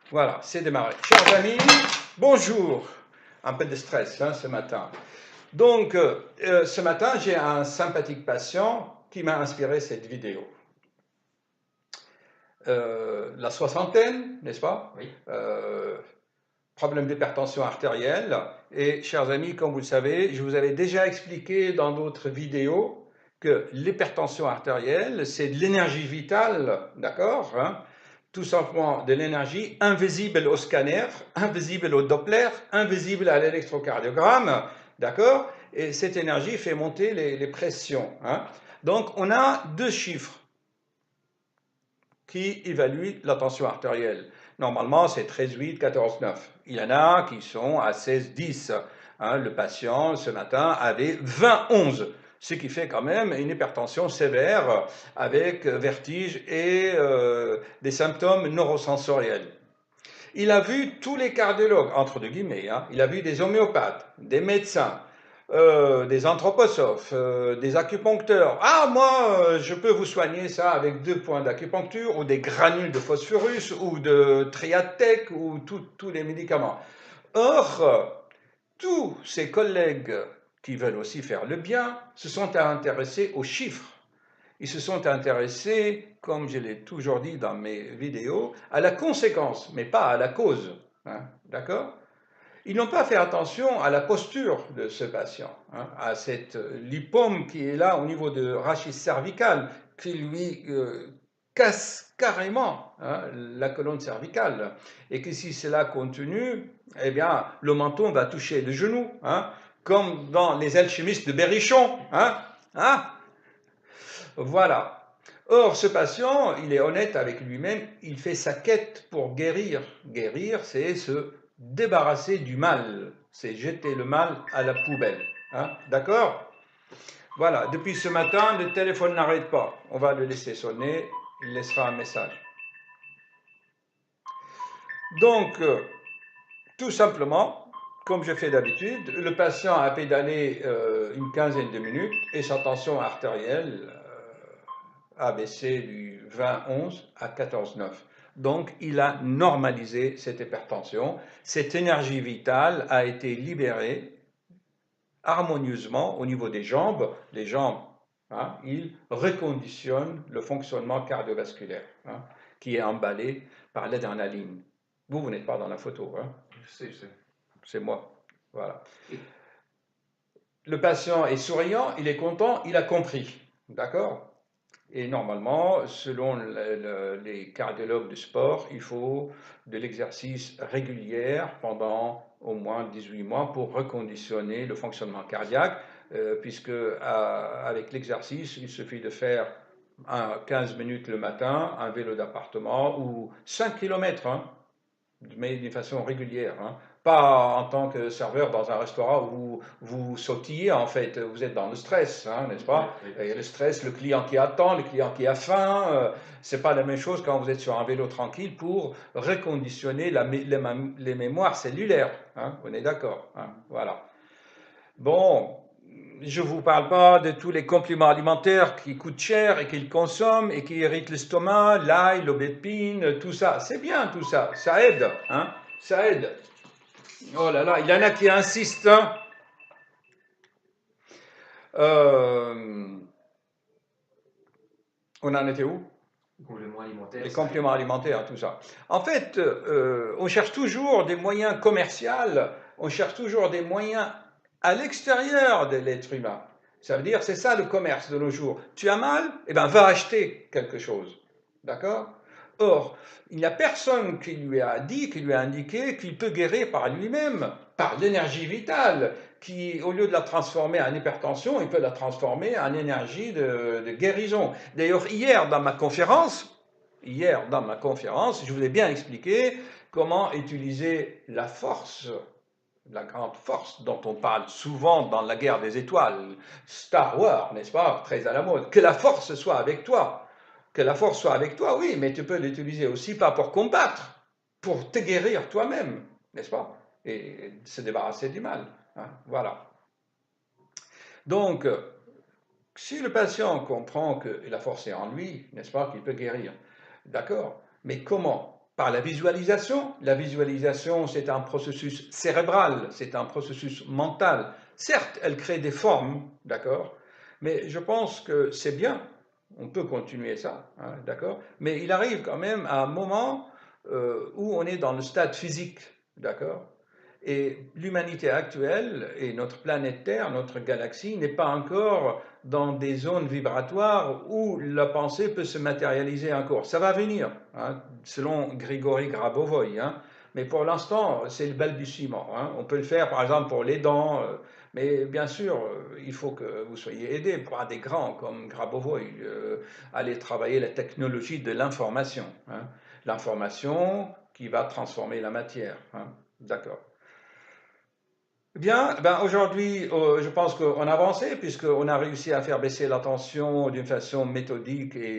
Voilà, c'est démarré. Chers amis, bonjour. Un peu de stress ce matin. Donc, ce matin, j'ai un sympathique patient qui m'a inspiré cette vidéo. La soixantaine, n'est-ce pas? Oui. Problème d'hypertension artérielle. Et, chers amis, comme vous le savez, je vous avais déjà expliqué dans d'autres vidéos que l'hypertension artérielle, c'est de l'énergie vitale, d'accord, hein, tout simplement de l'énergie invisible au scanner, invisible au Doppler, invisible à l'électrocardiogramme, d'accord? Et cette énergie fait monter les pressions, hein. Donc, on a deux chiffres qui évaluent la tension artérielle. Normalement, c'est 13,8, 14,9. Il y en a qui sont à 16,10. Hein, le patient, ce matin, avait 20,11, ce qui fait quand même une hypertension sévère avec vertige et des symptômes neurosensoriels. Il a vu tous les cardiologues, entre deux guillemets, hein. Il a vu des homéopathes, des médecins, des anthroposophes, des acupuncteurs. Ah, moi, je peux vous soigner ça avec 2 points d'acupuncture ou des granules de phosphorus ou de triatec ou tous les médicaments. Or, tous ses collègues qui veulent aussi faire le bien se sont intéressés aux chiffres. Ils se sont intéressés, comme je l'ai toujours dit dans mes vidéos, à la conséquence, mais pas à la cause. Hein, d'accord? Ils n'ont pas fait attention à la posture de ce patient, hein, à cette lipome qui est là au niveau de rachis cervical, qui lui casse carrément, hein, la colonne cervicale. Et que si cela continue, eh bien, le menton va toucher le genou, hein, comme dans les alchimistes de Berrichon. Hein, hein. Voilà. Or, ce patient, il est honnête avec lui-même, il fait sa quête pour guérir. Guérir, c'est se débarrasser du mal, c'est jeter le mal à la poubelle. Hein, d'accord? Voilà, depuis ce matin, le téléphone n'arrête pas. On va le laisser sonner, il laissera un message. Donc, tout simplement, comme je fais d'habitude, le patient a pédalé une quinzaine de minutes et sa tension artérielle a baissé du 20,11 à 14,9. Donc, il a normalisé cette hypertension. Cette énergie vitale a été libérée harmonieusement au niveau des jambes. Les jambes, hein, il reconditionne le fonctionnement cardiovasculaire, hein, qui est emballé par l'adrénaline. Vous n'êtes pas dans la photo, hein? Je sais. C'est moi. Voilà. Le patient est souriant, il est content, il a compris. D'accord? Et normalement, selon les cardiologues de sport, il faut de l'exercice régulier pendant au moins 18 mois pour reconditionner le fonctionnement cardiaque, puisque avec l'exercice, il suffit de faire 15 minutes le matin, un vélo d'appartement ou 5 km, hein, mais d'une façon régulière, hein. Pas en tant que serveur dans un restaurant où vous sautillez, en fait, vous êtes dans le stress, hein, n'est-ce pas? Oui, Et le stress, le client qui attend, le client qui a faim, c'est pas la même chose quand vous êtes sur un vélo tranquille pour reconditionner les mémoires cellulaires, hein, on est d'accord, hein, voilà. Bon, je ne vous parle pas de tous les compléments alimentaires qui coûtent cher et qu'ils consomment et qui irritent l'estomac, l'ail, l'aubépine, tout ça. C'est bien tout ça, ça aide, hein, ça aide. Oh là là, il y en a qui insistent, hein. Euh, on en était où? Compléments alimentaires, Les ça compléments aide. alimentaires, tout ça. En fait, on cherche toujours des moyens commerciaux, on cherche toujours des moyens à l'extérieur de l'être humain. Ça veut dire, c'est ça le commerce de nos jours. Tu as mal? Eh bien, va acheter quelque chose. D'accord? Or, il n'y a personne qui lui a dit, qui lui a indiqué qu'il peut guérir par lui-même, par l'énergie vitale, qui, au lieu de la transformer en hypertension, il peut la transformer en énergie de guérison. D'ailleurs, hier, dans ma conférence, je vous ai bien expliqué comment utiliser la force, la grande force dont on parle souvent dans la guerre des étoiles, Star Wars, n'est-ce pas, très à la mode, que la force soit avec toi. Que la force soit avec toi, oui, mais tu peux l'utiliser aussi pas pour combattre, pour te guérir toi-même, n'est-ce pas? Et se débarrasser du mal. Hein, voilà. Donc, si le patient comprend que la force est en lui, n'est-ce pas, qu'il peut guérir, d'accord, mais comment? Par la visualisation. La visualisation, c'est un processus cérébral, c'est un processus mental. Certes, elle crée des formes, d'accord, mais je pense que c'est bien, on peut continuer ça, hein, d'accord, mais il arrive quand même à un moment où on est dans le stade physique, d'accord, et l'humanité actuelle et notre planète Terre, notre galaxie, n'est pas encore dans des zones vibratoires où la pensée peut se matérialiser encore. Ça va venir, hein, selon Grigory Grabovoy, hein, mais pour l'instant, c'est le balbutiement, hein. On peut le faire, par exemple, pour les dents, mais bien sûr, il faut que vous soyez aidés par des grands comme Grabovoy, aller travailler la technologie de l'information, hein. L'information qui va transformer la matière, hein. D'accord. Bien, ben aujourd'hui, je pense qu'on a avancé puisqu'on a réussi à faire baisser la tension d'une façon méthodique et